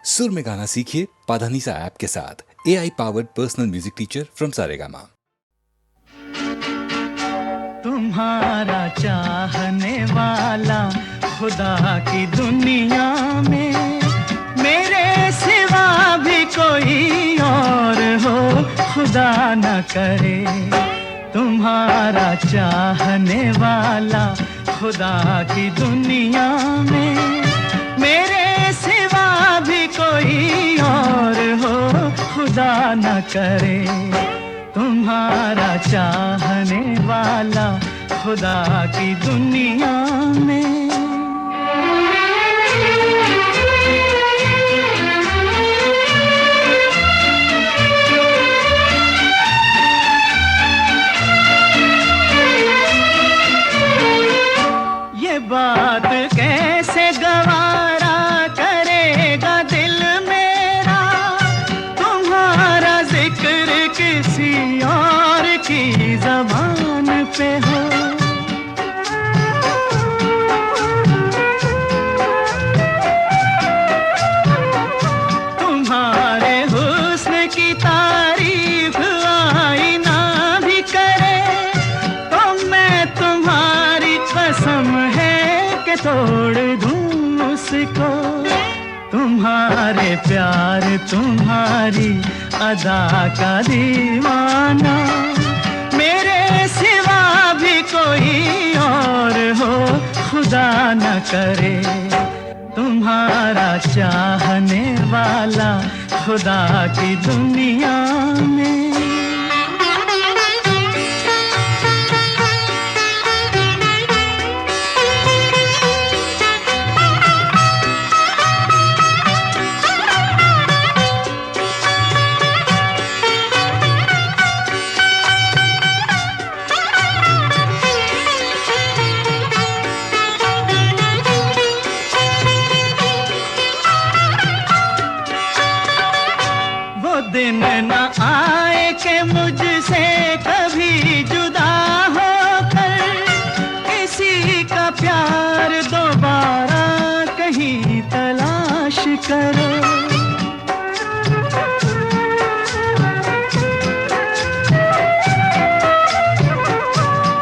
सुर में गाना सीखिए पाधानीसा ऐप के साथ। AI powered personal music teacher from Saregama. तुम्हारा चाहने वाला खुदा की दुनिया में मेरे सिवा भी कोई और हो, खुदा न करे। तुम्हारा चाहने वाला खुदा की दुनिया में मेरे सिवा भी कोई और हो, खुदा न करे। तुम्हारा चाहने वाला खुदा की दुनिया में। ये बात कैसे गवारा करेगा दिल मेरा, तुम्हारा जिक्र किसी और की ज़बान पे हो। तुम्हारे हुस्न की तारीफ आईना भी करे तो मैं तुम्हारी कसम है कि तोड़ दूं उसको। तुम्हारे प्यार तुम्हारी अदा का दीवाना मेरे सिवा भी कोई और हो, खुदा न करे। तुम्हारा चाहने वाला खुदा की दुनिया में। दिन न आए कि मुझसे कभी जुदा होकर किसी का प्यार दोबारा कहीं तलाश करो।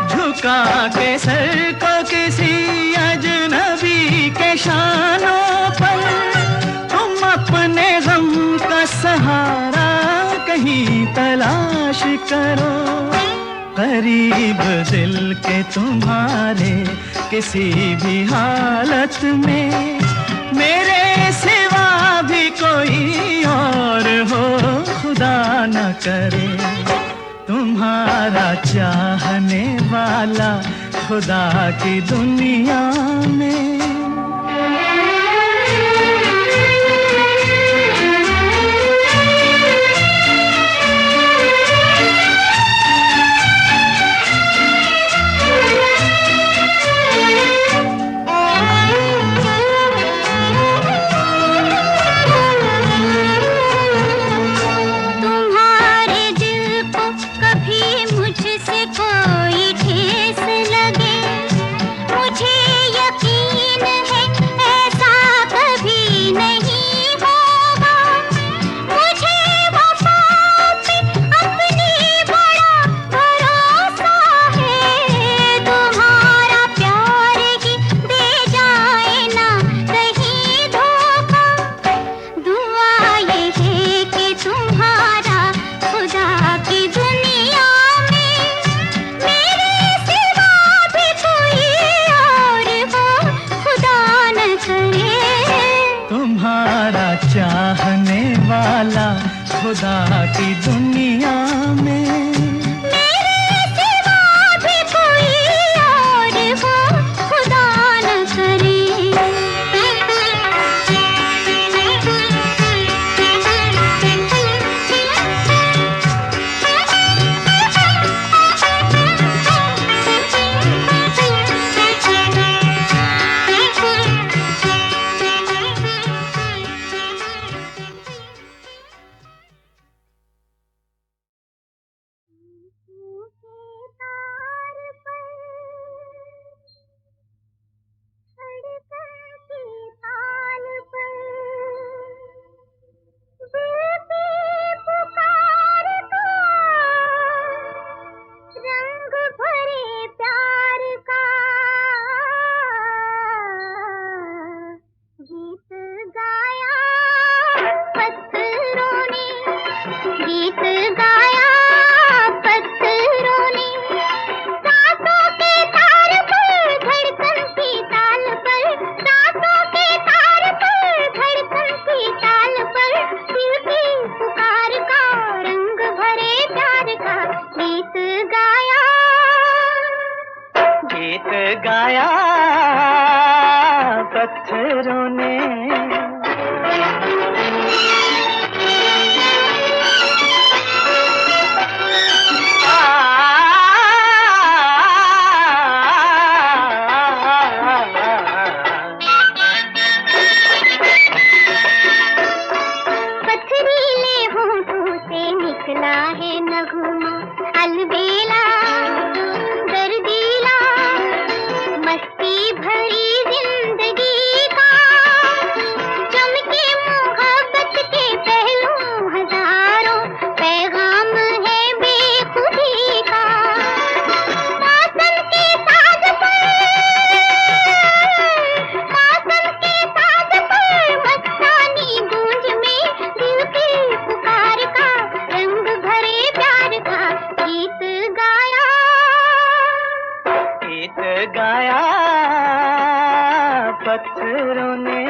झुका के सर को किसी अजनबी के शानों पर तुम अपने गम का सहारा कहीं तलाश करो। करीब दिल के तुम्हारे किसी भी हालत में मेरे सिवा भी कोई और हो, खुदा न करे। तुम्हारा चाहने वाला खुदा की दुनिया में। तुम्हारा चाहने वाला खुदा की दुनिया में। गाया पत्थरों ने। अलबेला दर्दीला मस्ती भरी जिंदगी का, चमके मोहब्बत के पहलू हजारों, पैगाम है बेखुदी का। मौसम के साज पर मस्तानी गूंज में दिल की पुकार का, रंग भरे प्यार का गीत गाया पत्थरों ने।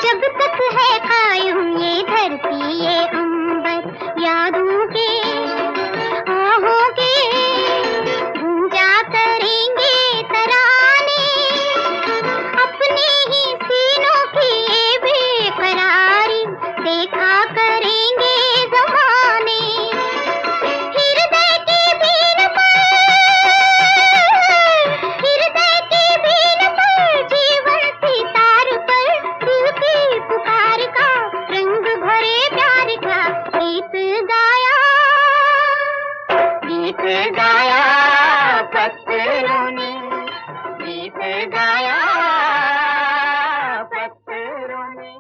जब तक है कायम ये धरती ये अंबर, यादों के आहों के गूंजा करेंगे तराने, अपने ही सीनों की बेकरारी देखा करेंगे ज़माने। हृदय की बीन पर जीवन सितार पर दिल की पुकार का, रंग भरे प्यार का गीत गाया पत्थरों ने, गीत गाया पत्थरों ने।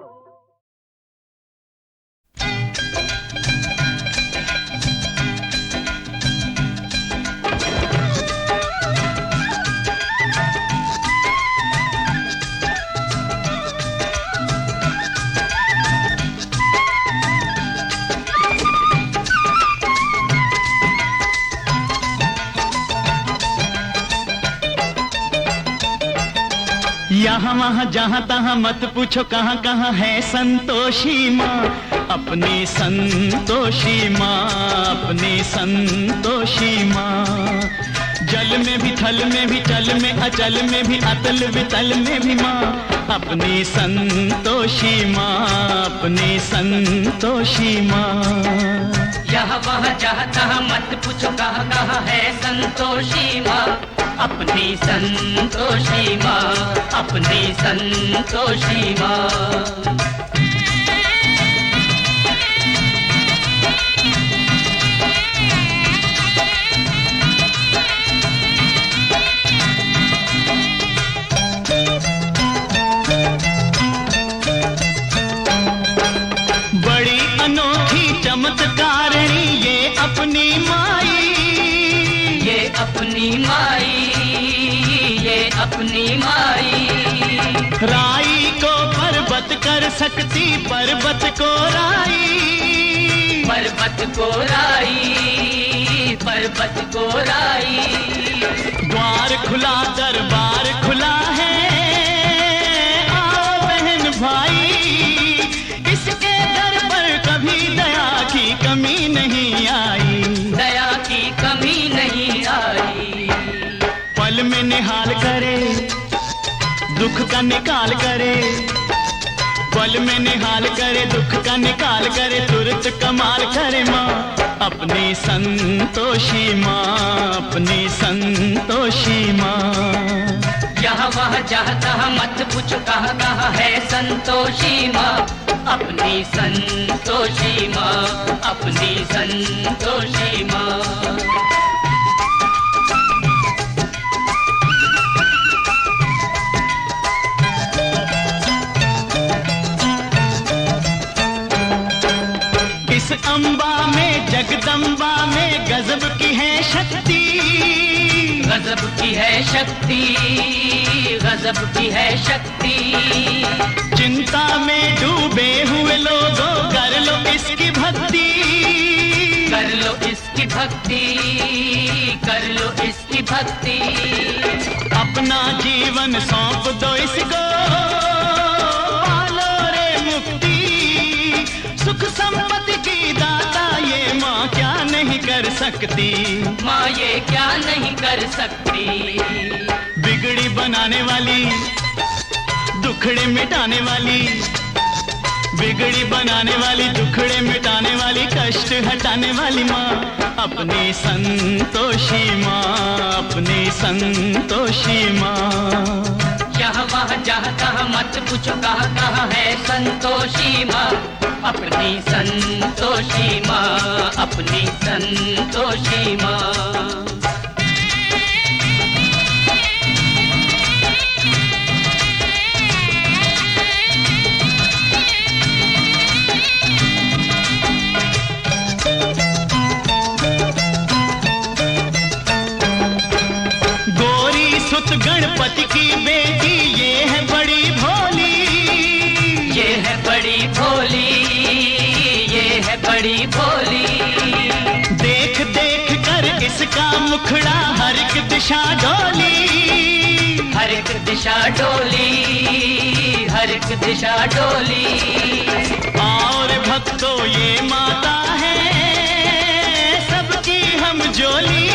यहाँ वहाँ जहाँ तहाँ मत पूछो कहाँ कहाँ है संतोषी माँ, अपनी संतोषी माँ, अपनी संतोषी माँ। जल में भी थल में भी चल में अचल में भी अतल वितल में भी माँ, अपनी संतोषी माँ, अपनी संतोषी माँ। यहाँ वहाँ जहाँ तहाँ मत पूछो कहाँ कहाँ है संतोषी माँ, अपनी संतोषी माँ, अपनी संतोषी माँ। बड़ी अनोखी चमत्कारिणी ये अपनी माई, ये अपनी माई, ये अपनी माई। राई को पर्वत कर सकती पर्वत को राई, पर्वत को राई, पर्वत को राई। द्वार खुला दरबार खुला है, आओ बहन भाई, इसके दर पर कभी दया की कमी नहीं आई, दया की कमी नहीं आई। पल में निहाल करे दुख का निकाल करे, पल में निहाल करे दुख का निकाल करे, तुरंत कमाल करे माँ, अपनी संतोषी माँ, अपनी संतोषी माँ। यहाँ वहाँ जहाँ तहाँ मत पूछो कहाँ कहाँ है संतोषी माँ, अपनी संतोषी माँ, अपनी संतोषी माँ। इस अम्बा में जगदम्बा में गजब की है शक्ति, गजब की है शक्ति, गजब की है शक्ति। चिंता में डूबे हुए लोगों कर लो इसकी भक्ति, कर लो इसकी भक्ति, कर लो इसकी भक्ति। अपना जीवन सौंप दो इसको, पालो रे मुक्ति। सुख संपत्ति की दाता ये माँ क्या नहीं कर सकती, माँ ये क्या नहीं कर सकती। बिगड़ी बनाने वाली, दुखड़े मिटाने वाली, बिगड़ी बनाने वाली, दुखड़े मिटाने वाली, कष्ट हटाने वाली माँ अपनी संतोषी माँ, अपनी संतोषी माँ। यहाँ वहाँ जहाँ तहाँ मत पूछो कहाँ कहाँ है संतोषी माँ, अपनी संतोषी माँ, अपनी संतोषी माँ। गणपति की बेटी ये है बड़ी भोली, ये है बड़ी भोली, ये है बड़ी भोली। देख देख कर इसका मुखड़ा हर एक दिशा डोली, हर एक दिशा डोली, हर एक दिशा डोली। और भक्तों ये माता है सबकी हम जोली,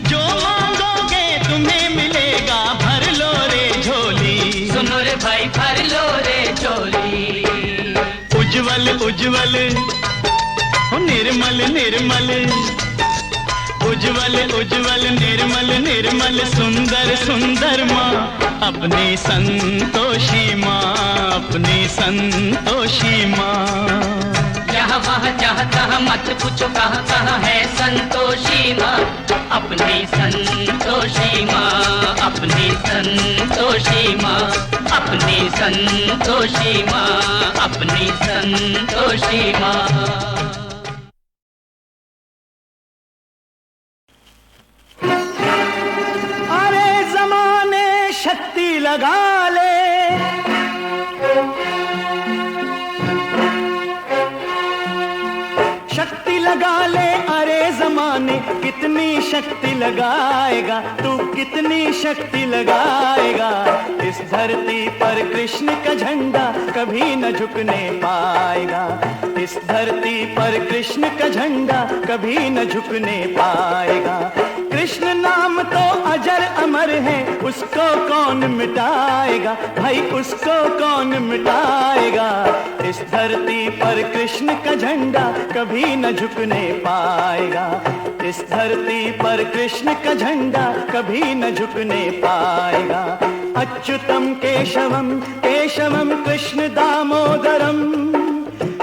जो मांगोगे तुम्हें मिलेगा, भर लो रे झोली। सुनो रे भाई भर लो रे झोली। उज्जवल उज्जवल निर्मल निर्मल, उज्जवल उज्जवल निर्मल निर्मल, सुंदर सुंदर माँ अपनी संतोषी माँ, अपनी संतोषी माँ। यहाँ वहाँ जहाँ तहाँ मत पूछो कहाँ कहाँ है संतोषी माँ, अपनी संतोषी माँ, अपनी संतोषी माँ, अपनी संतोषी माँ, अपनी संतोषी माँ। अरे जमाने शक्ति लगा ले, शक्ति लगा ले, अरे जमाने कितनी शक्ति लगाएगा तू, कितनी शक्ति लगाएगा। इस धरती पर कृष्ण का झंडा कभी न झुकने पाएगा, इस धरती पर कृष्ण का झंडा कभी न झुकने पाएगा। कृष्ण नाम तो अजर अमर है, उसको कौन मिटाएगा भाई, उसको कौन मिटाएगा। इस धरती पर कृष्ण का झंडा कभी न झुकने पाएगा, इस धरती पर कृष्ण का झंडा कभी न झुकने पाएगा। अच्युतम केशवम केशवम कृष्ण दामोदरम,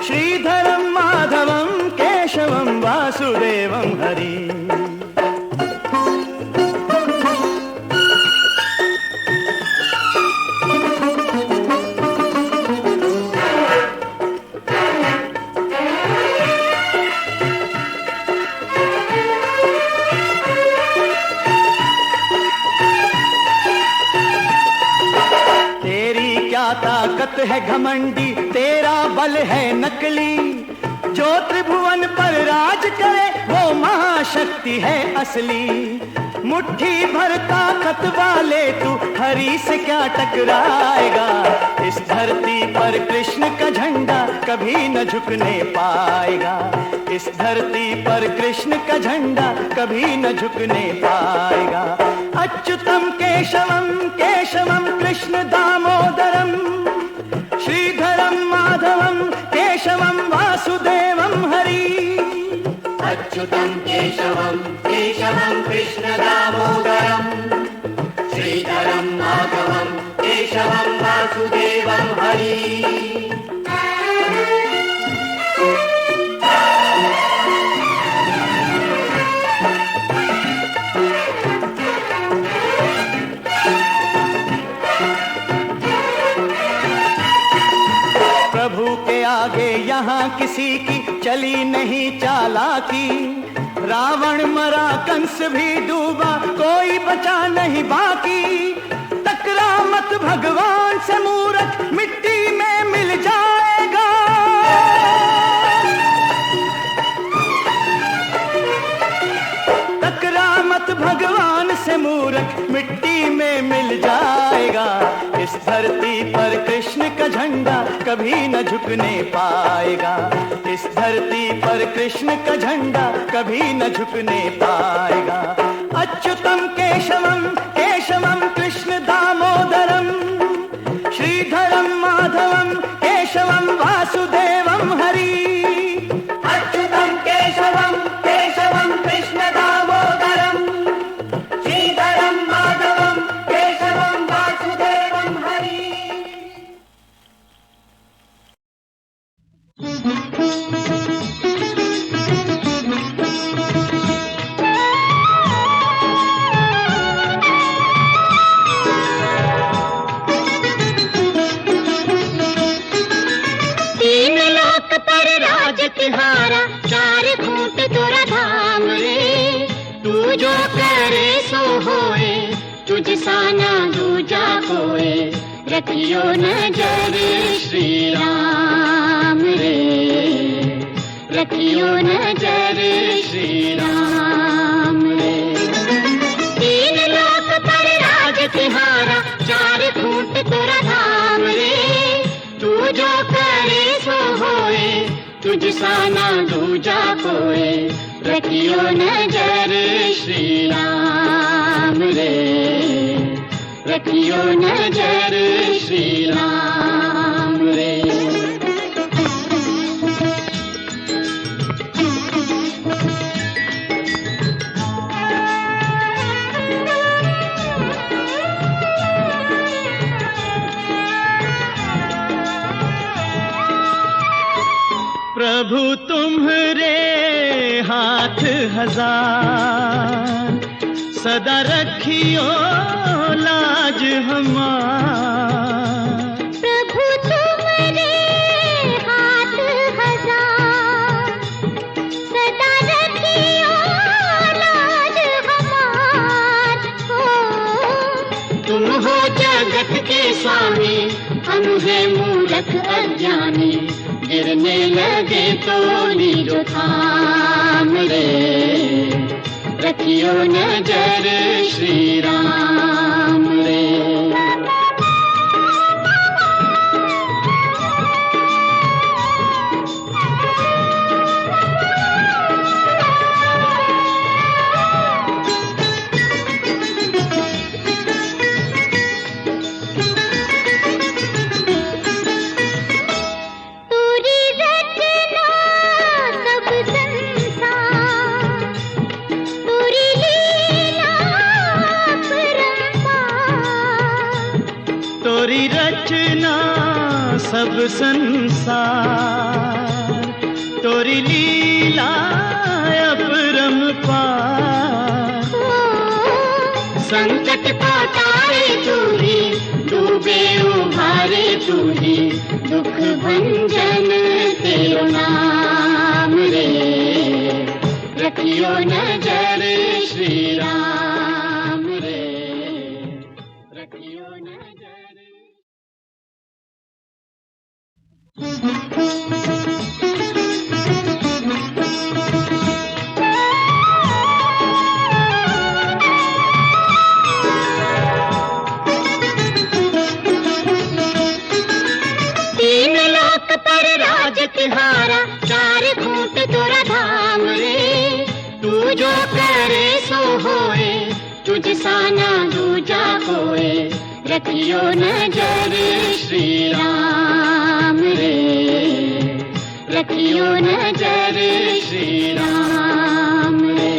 श्रीधरम माधवम केशवम वासुदेवम हरि। ताकत है घमंडी, तेरा बल है नकली, जो त्रिभुवन पर राज करे वो महाशक्ति है असली। मुट्ठी भर ताकत वाले तू हरि से क्या टकराएगा, इस धरती पर कृष्ण का झंडा कभी न झुकने पाएगा, इस धरती पर कृष्ण का झंडा कभी न झुकने पाएगा। अच्युतम केशवम केशवम कृष्ण दामोदरम, श्रीधरम माधवम केशवम वासुदेवम हरि। अच्युतम केशवम केशवम कृष्ण दामोदरम, श्रीधरम माधवम केशवम वासुदेवम हरि। प्रभु के आगे यहाँ किसी की चली नहीं चालाकी, रावण मरा कंस भी डूबा कोई बचा नहीं बाकी। टकरा मत भगवान से मूर्ख मिट्टी में मिल जाएगा, टकरा मत भगवान झंडा कभी न झुकने पाएगा। इस धरती पर कृष्ण का झंडा कभी न झुकने पाएगा। अच्युतम केशवम केशवम कृष्ण दामोदरम, श्रीधरम माधवम केशवम वासुदेवम हरि। अच्युतं केशवं केशवं कृष्ण दामोदरं, श्रीधरं माधवं केशवं वासुदेवं हरि। तीन लोक पर राज तिहारा, चार खूंट तुरा धाम रे। तू जो करे सो होए, तुझ सा ना दूजा कोए। रखियो नजर श्री राम रे, रखियो नजर श्री राम रे। तीन लोक पर राज तिहारा, चार खूंट तुरा धाम रे। तू जो करे सो होए, तुझ सा ना दूजा कोए। रखियो नजर श्री राम रे, रखियो नजर श्री राम रे। प्रभु तुम्हारे हाथ हजार, सदा रखियो लाज हमार। प्रभु तुम्हारे हाथ हजार, सदा रखियो लाज हमार। तुम हो जगत के स्वामी, हम हैं मूर्ख अज्ञानी। गिरने लगे तो लीजो थाम रे, रखियो नजर श्री राम रे। तोरी रचना सब संसार, तोरी लीला अपरंपार। संकट पातारे तू ही, डूबे उभारे तू ही। दुख भंजन तेरो नाम रे, रखियो नजर श्री राम रे, रखियो नजर। तीन लोक पर राज तिहारा, चार खूंट तुरा धाम रे। तू जो करे सो होए, तुझ सा ना दूजा कोए। रखियो नजर श्री राम रे, रखियो नजर श्री राम रे।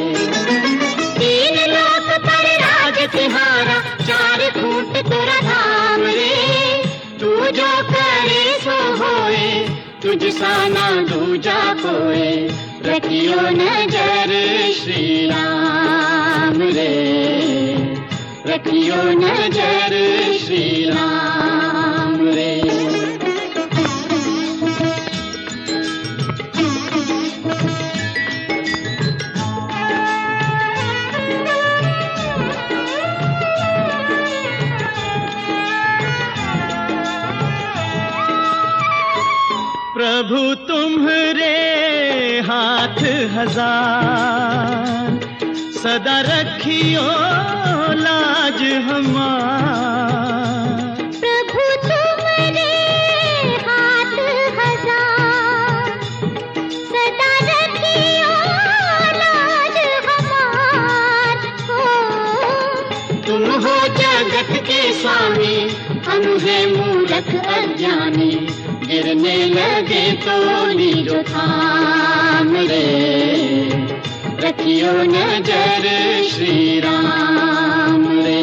तीन लोक पर राज तिहारा, चार खूंट तुरा धाम रे। तू जो करे सो होए, तुझ सा ना दूजा कोए। रखियो नजर श्री राम रे, रखियो नजर श्री राम रे। प्रभु तुम्हारे हाथ हजार, सदा रखियो लाज हमार। प्रभु तुम्हारे हम है मूर्ख अज्ञानी, गिरने लगे तो लीजो थाम रे, रखियो नजर श्री राम रे।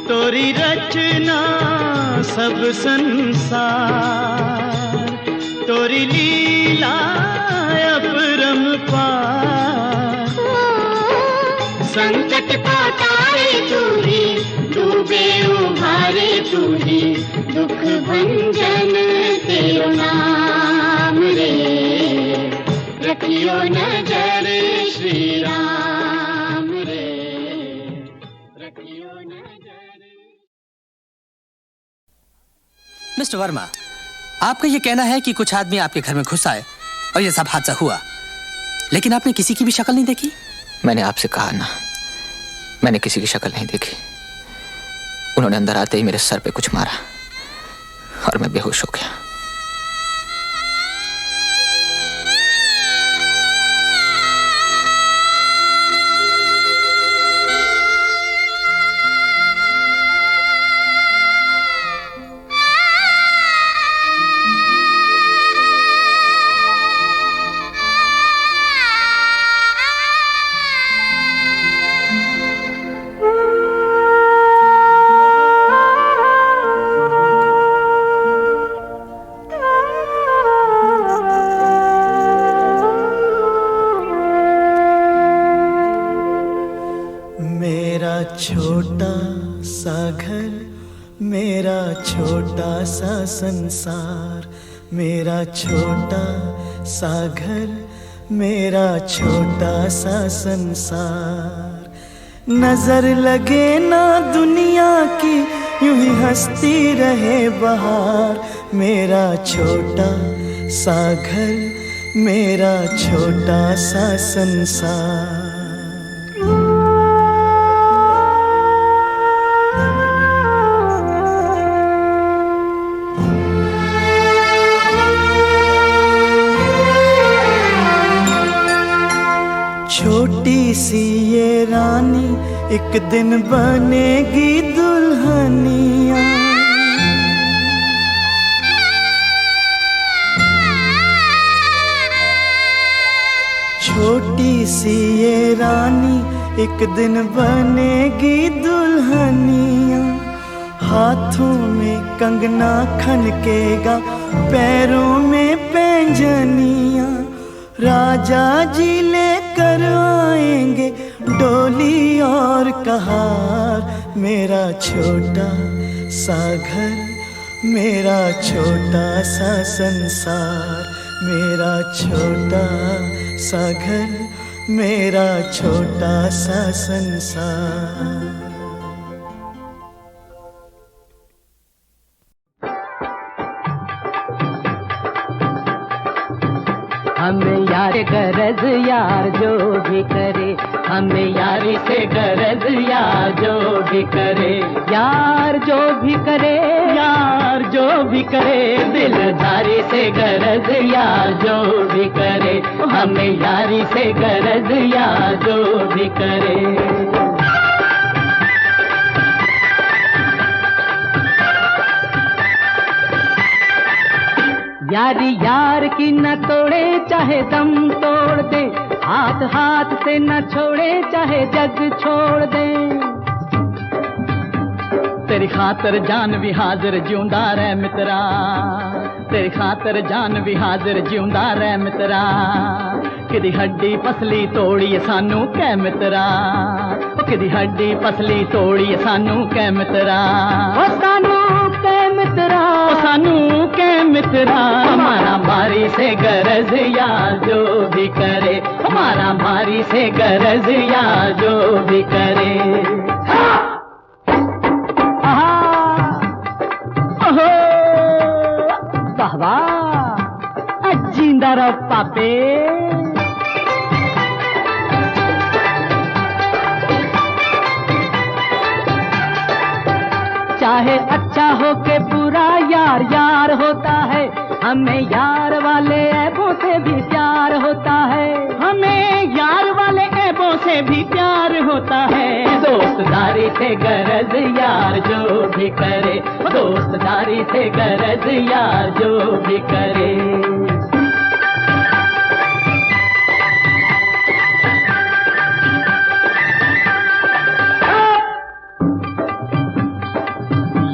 तोरी रचना सब संसार, तोरी लीला अपरंपार। संकट पातारे तू ही, डूबे उभारे तू ही, दुख भंजन तेरो नाम रे, रखियो नजर श्री राम रे, रखियो नजर। मिस्टर वर्मा, आपका ये कहना है कि कुछ आदमी आपके घर में घुस आए और ये सब हादसा हुआ, लेकिन आपने किसी की भी शक्ल नहीं देखी? मैंने आपसे कहा ना, मैंने किसी की शक्ल नहीं देखी। उन्होंने अंदर आते ही मेरे सर पे कुछ मारा और मैं बेहोश हो गया। छोटा सा घर, मेरा छोटा सा संसार, मेरा छोटा सा घर, मेरा छोटा सा संसार। नजर लगे ना दुनिया की, यूं ही हंसती रहे बहार। मेरा छोटा सा घर, मेरा छोटा सा संसार। छोटी सी ये रानी एक दिन बनेगी दुल्हनिया। छोटी सी ये रानी एक दिन बनेगी दुल्हनिया। हाथों में कंगना खनकेगा, पैरों में पैंजनिया। राजा जी लेकर आएंगे डोली और कहार। मेरा छोटा सा घर, मेरा छोटा सा संसार। मेरा छोटा सा घर, मेरा छोटा सा संसार। हमें यार गरज यार जो भी करे, हमें यारी से गरज यार जो भी करे। यार जो भी करे, यार जो भी करे, दिलदारी से गरज यार जो भी करे। हमें यारी से गरज यार जो भी करे। यारी यार की न तोड़े चाहे दम तोड़ दे, हाथ हाथ से न छोड़े चाहे जग छोड़ दे। तेरी खातर जान भी हाजिर जिਉਂਦਾ ਰਹਿ मित्रा, तेरी खातर जान भी हाजिर जिਉਂਦਾ ਰਹਿ मित्रा। किदी हड्डी पसली तोड़ी सानू कै मित्रा, किदी हड्डी पसली तोड़ी सानू कै मित्रा। ओ सानू कै मित्रा, ओ सानू कै मित्रा। हमारा मारी से गरज यार जो भी करे, हमारा मारी से गरज यार जो भी करे। वाह वाह, जिंदा रहो पापे। चाहे अच्छा हो के बुरा यार यार होता है, हमें यार वाले ऐबों से भी प्यार होता है, हमें यार वाले ऐबों से भी प्यार होता है। दोस्तदारी से गरज यार जो भी करे, दोस्तदारी से गरज यार जो भी करे।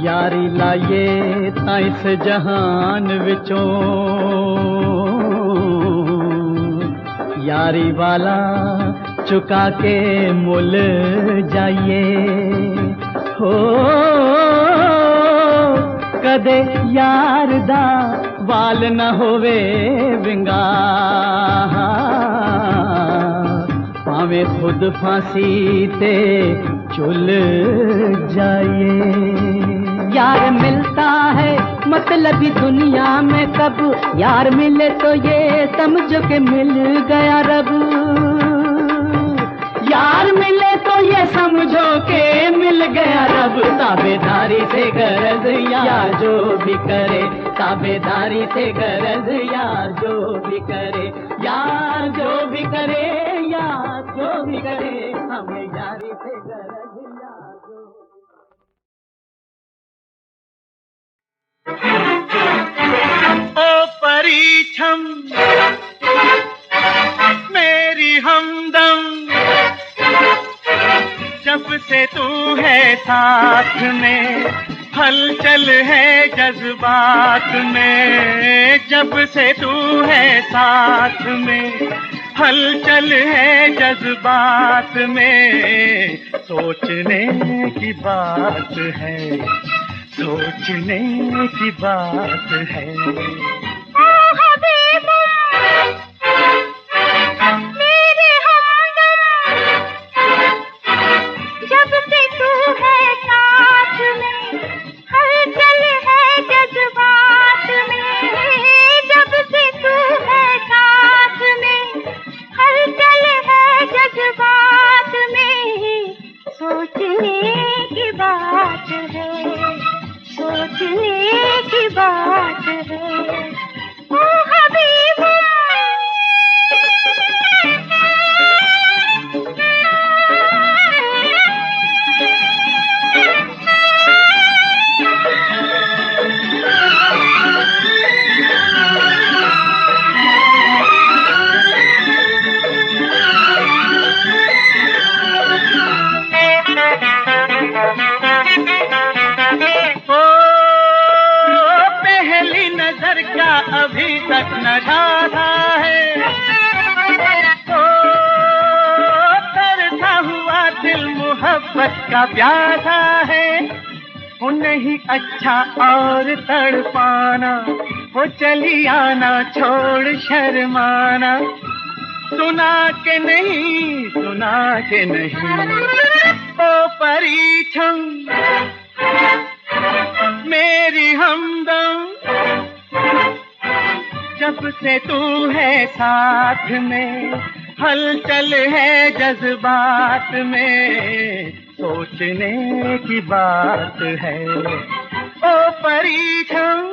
यारी लाए तां इस जहान विचों, यारी वाला चुका के मुल जाइए हो। कदे यार दा वाल न होवे विंगा, पावे खुद फांसी ते चुल जाइए। यार मिलता है मतलबी दुनिया में कब, यार मिले तो ये समझो के मिल गया रब। यार मिले तो ये समझो के मिल गया रब। ताबेदारी से गरज यार जो भी करे, ताबेदारी से गरज यार जो भी करे, यार जो भी करे, यार जो भी करे, हमें यारी से गरज यार जो। ओ परीछम मेरी हमदम, जब से तू है साथ में हलचल है जज्बात में। जब से तू है साथ में हलचल है जज्बात में। सोचने की बात है, सोचने की बात है। ओ हबीबा मेरे हमदम, जब से तू है साथ में हलचल है जज्बात में। जब से तू है साथ में हलचल है जज्बात में। सोचने की बात है, सोचने की बात है। ओ हबीबा अभी तक न ढाला है, ओ तरसा हुआ दिल मोहब्बत का प्यासा है। वो नहीं अच्छा और तड़पाना, वो चली आना छोड़ शर्माना। सुना के नहीं, सुना के नहीं, ओ परीछम मेरी हमदम। जब से तू है साथ में हलचल है जज्बात में। सोचने की बात है, ओ परीछम।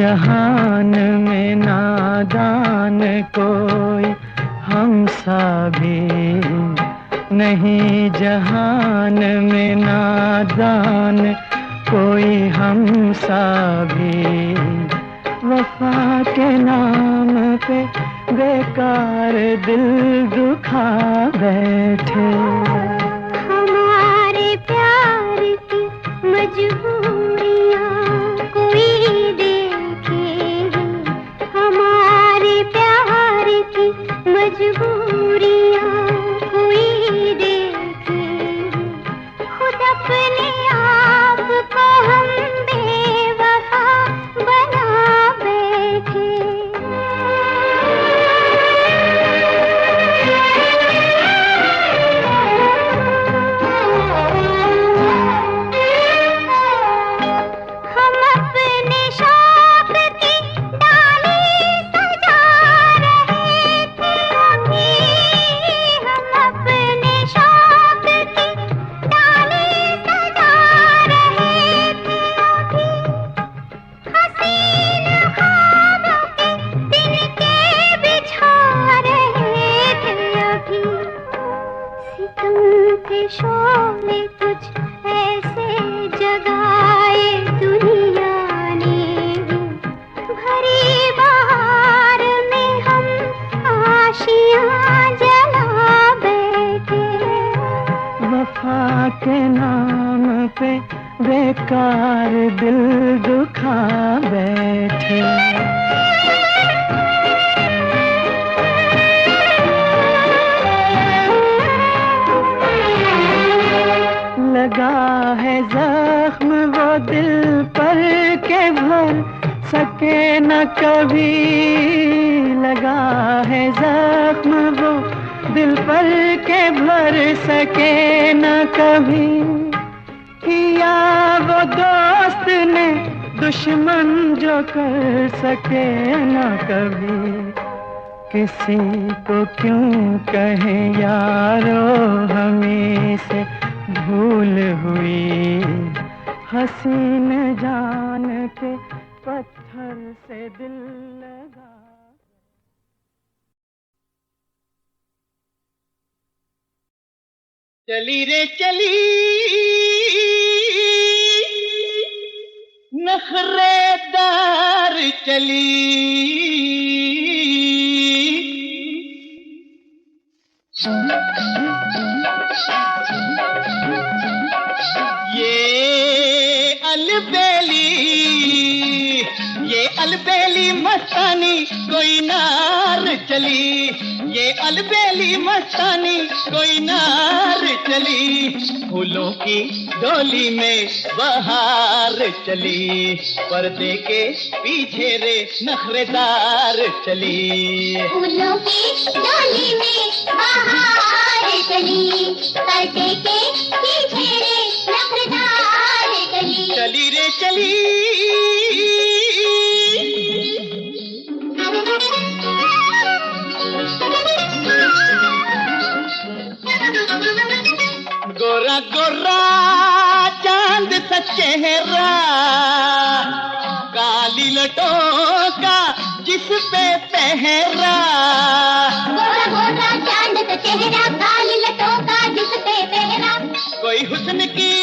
जहान में नादान कोई हमसा भी नहीं, जहान में नादान कोई हमसा भी, वफा के नाम पे बेकार दिल दुखा बैठे। हमारे प्यार की मजबूरियाँ कोई देखे, हमारे प्यार की मजबूरियाँ कोई देखे, खुद अपने आप को हम बेवफा बना बैठे। हम अपने शौक की डाली सजा रहे थे अभी, हम अपने शौक की डाली सजा रहे थे अभी, हसीन ख्वाबों के तिनके बिछा रहे थे अभी, सितम के शोले कुछ ऐसे जगाए दुनिया ने, भरी बहार में हम आशियाँ जला बैठे। वफा के नाम पे बेकार दिल दुखा बैठे। लगा है जख्म वो दिल पर के भर सके न कभी, लगा है जख्म वो दिल पर के भर सके न कभी, किया वो दोस्त ने दुश्मन जो कर सके न कभी। किसी को क्यों कहे यारो हमें से भूल हुई, हसीन जान के पत्थर से दिल लगा। चली रे चली नखरेदार चली, ये अलबेली मस्तानी कोई नार चली, ये अलबेली मस्तानी कोई नार चली, फूलों की डोली में बहार चली, पर्दे के पीछे रे नखरेदार चली। फूलों की डोली में बहार चली, पर्दे के पीछे रे नखरेदार चली। चली रे चली गोरा गोरा चांद सा चेहरा, काली लटों का जिस पे पहरा, गोरा गोरा चांद सा चेहरा, काली लटों का जिस पे पहरा, कोई हुस्न की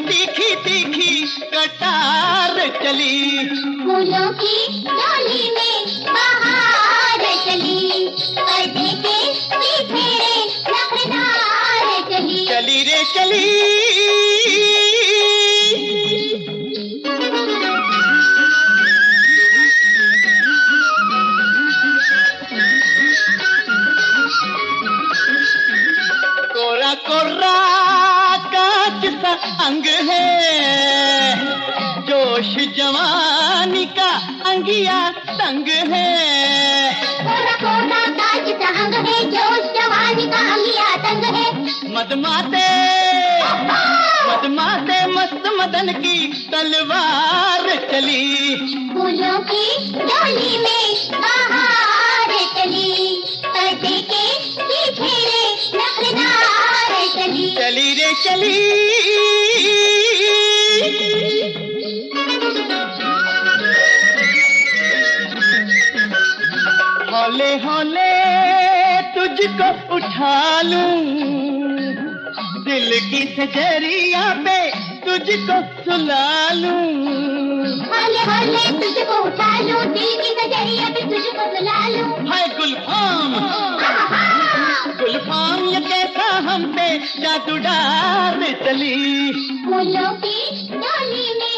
तीखी तीखी कटार चली, फूलों की डोली में बहार चली, पर्दे के पीछे रे नखरेदार चली। चली रे चली कोरा कोरा कांच सा अंग है, जोश जवानी का अंगिया तंग है, कोरा कोरा कांच सा अंग है, जोश जवानी का अंगिया तंग है, मदमाते मस्त मदन की तलवार चली, फूलों की डोली में बहार चली, पर्दे के पीछे रे नखरेदार चली। चली रे चली तुझको उठा लूं, दिल की सजरिया पे तुझको सुला लूं। हौले हौले तुझको उठा लूं, दिल की नजरिया पे तुझको सुला लूं। हाय गुलफाम, गुलफाम ये कैसा हम पे जादू डाल चली। फूलों की डोली में